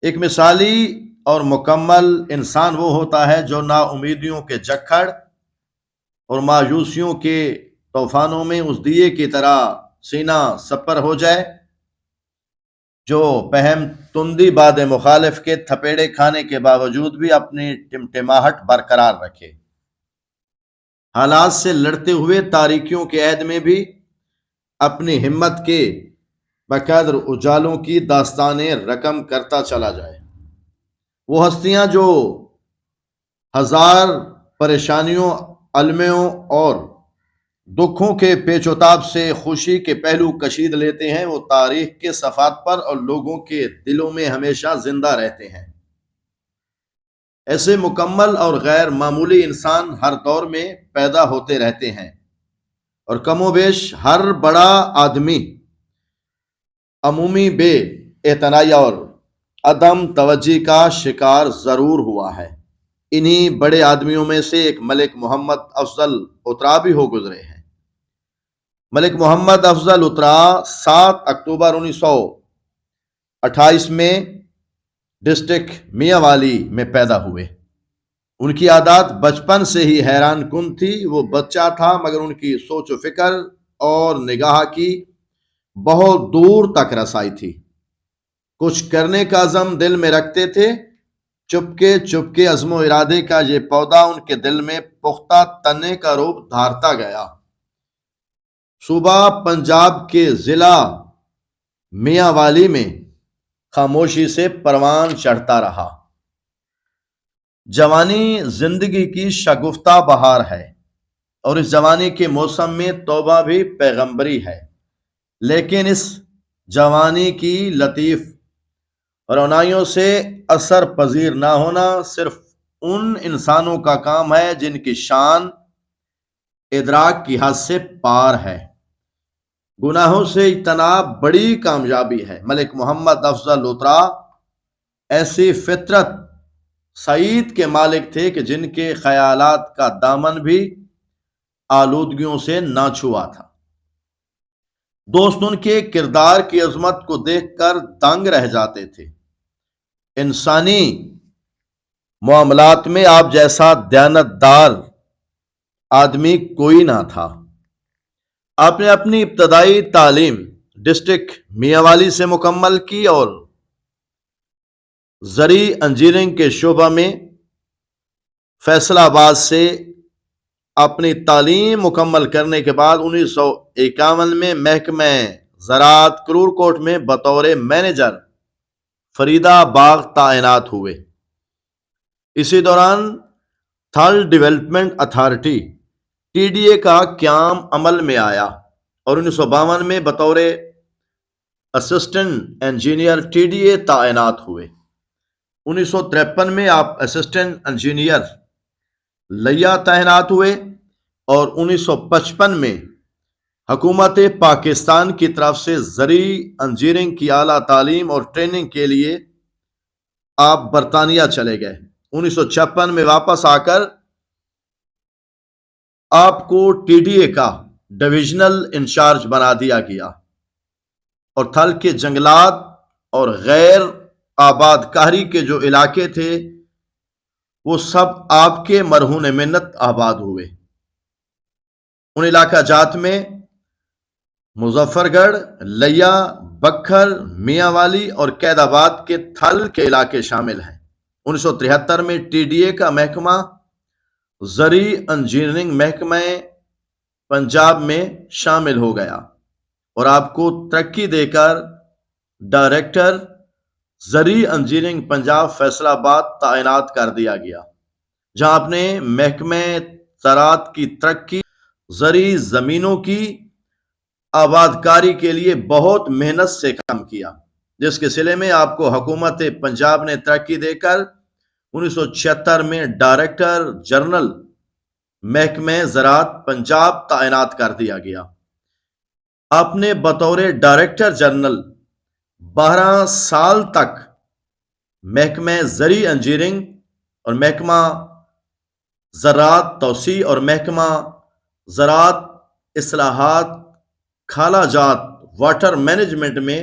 ایک مثالی اور مکمل انسان وہ ہوتا ہے جو نا امیدیوں کے جکڑ اور مایوسیوں کے طوفانوں میں اس دیے کی طرح سینہ سپر ہو جائے، جو پہم تندی باد مخالف کے تھپیڑے کھانے کے باوجود بھی اپنی ٹمٹماہٹ برقرار رکھے، حالات سے لڑتے ہوئے تاریکیوں کے عہد میں بھی اپنی ہمت کے بقدر اجالوں کی داستانیں رقم کرتا چلا جائے۔ وہ ہستیاں جو ہزار پریشانیوں، المیوں اور دکھوں کے پیچ و تاب سے خوشی کے پہلو کشید لیتے ہیں، وہ تاریخ کے صفحات پر اور لوگوں کے دلوں میں ہمیشہ زندہ رہتے ہیں۔ ایسے مکمل اور غیر معمولی انسان ہر دور میں پیدا ہوتے رہتے ہیں، اور کم و بیش ہر بڑا آدمی عمومی بے اعتنائی اور عدم توجہ کا شکار ضرور ہوا ہے۔ انہی بڑے آدمیوں میں سے ایک ملک محمد افضل اترا بھی ہو گزرے ہیں۔ ملک محمد افضل اترا 7 اکتوبر 1928 میں ڈسٹرکٹ میاں والی میں پیدا ہوئے۔ ان کی عادات بچپن سے ہی حیران کن تھی۔ وہ بچہ تھا مگر ان کی سوچ و فکر اور نگاہ کی بہت دور تک رسائی تھی۔ کچھ کرنے کا عزم دل میں رکھتے تھے۔ چپکے عزم و ارادے کا یہ پودا ان کے دل میں پختہ تنے کا روپ دھارتا گیا۔ صوبہ پنجاب کے ضلع میاں والی میں خاموشی سے پروان چڑھتا رہا۔ جوانی زندگی کی شگفتہ بہار ہے، اور اس جوانی کے موسم میں توبہ بھی پیغمبری ہے، لیکن اس جوانی کی لطیف رونائیوں سے اثر پذیر نہ ہونا صرف ان انسانوں کا کام ہے جن کی شان ادراک کی حد سے پار ہے۔ گناہوں سے اجتناب بڑی کامیابی ہے۔ ملک محمد افضل اترا ایسی فطرت سعید کے مالک تھے کہ جن کے خیالات کا دامن بھی آلودگیوں سے نہ چھوا تھا۔ دوست ان کے کردار کی عظمت کو دیکھ کر دنگ رہ جاتے تھے۔ انسانی معاملات میں آپ جیسا دیانتدار آدمی کوئی نہ تھا۔ آپ نے اپنی ابتدائی تعلیم ڈسٹرکٹ میاں والی سے مکمل کی اور زرعی انجینئرنگ کے شعبہ میں فیصلہ آباد سے اپنی تعلیم مکمل کرنے کے بعد 1951 میں محکمہ زراعت کرور کوٹ میں بطور مینیجر فریدہ باغ تعینات ہوئے۔ اسی دوران تھل ڈیولپمنٹ اتھارٹی TDA کا قیام عمل میں آیا اور 1952 میں بطور اسسٹنٹ انجینئر TDA تعینات ہوئے۔ 1953 میں آپ اسسٹنٹ انجینئر لیا تعینات ہوئے اور 1955 میں حکومت پاکستان کی طرف سے زرعی انجینئرنگ کی اعلیٰ تعلیم اور ٹریننگ کے لیے آپ برطانیہ چلے گئے۔ 1956 میں واپس آ کر آپ کو TDA کا ڈویژنل انچارج بنا دیا گیا اور تھل کے جنگلات اور غیر آباد کاری کے جو علاقے تھے وہ سب آپ کے مرہون منت آباد ہوئے۔ ان علاقہ جات میں مظفر گڑھ، لیا، بکھر، میاں والی اور قید آباد کے تھل کے علاقے شامل ہیں۔ 1973 میں TDA کا محکمہ زرعی انجینئرنگ محکمہ پنجاب میں شامل ہو گیا اور آپ کو ترقی دے کر ڈائریکٹر زرعی انجینئرنگ پنجاب فیصل آباد تعینات کر دیا گیا، جہاں آپ نے محکمہ زراعت کی ترقی، زرعی زمینوں کی آباد کاری کے لیے بہت محنت سے کام کیا، جس کے صلے میں آپ کو حکومت پنجاب نے ترقی دے کر 1976 میں ڈائریکٹر جنرل محکمہ زراعت پنجاب تعینات کر دیا گیا۔ آپ نے بطور ڈائریکٹر جنرل 12 سال تک محکمہ زرعی انجینئرنگ اور محکمہ زراعت توسیع اور محکمہ زراعت اصلاحات، کھالہ جات، واٹر مینجمنٹ میں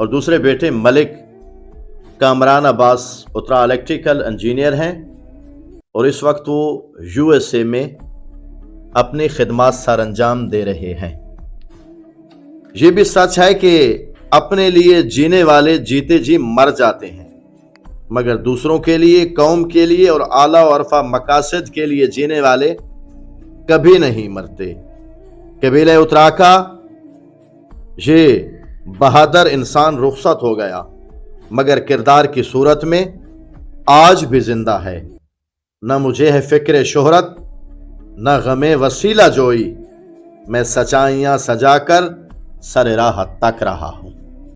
اور دوسرے بیٹے ملک کامران عباس اترا الیکٹریکل انجینئر ہیں اور اس وقت وہ USA میں اپنی خدمات سر انجام دے رہے ہیں۔ یہ بھی سچ ہے کہ اپنے لیے جینے والے جیتے جی مر جاتے ہیں، مگر دوسروں کے لیے، قوم کے لیے اور اعلیٰ و عرفہ مقاصد کے لیے جینے والے کبھی نہیں مرتے۔ قبیلہ اترا کا یہ بہادر انسان رخصت ہو گیا، مگر کردار کی صورت میں آج بھی زندہ ہے۔ نہ مجھے ہے فکر شہرت، نہ غم وسیلہ جوئی، میں سچائیاں سجا کر سر راہ تک رہا ہوں۔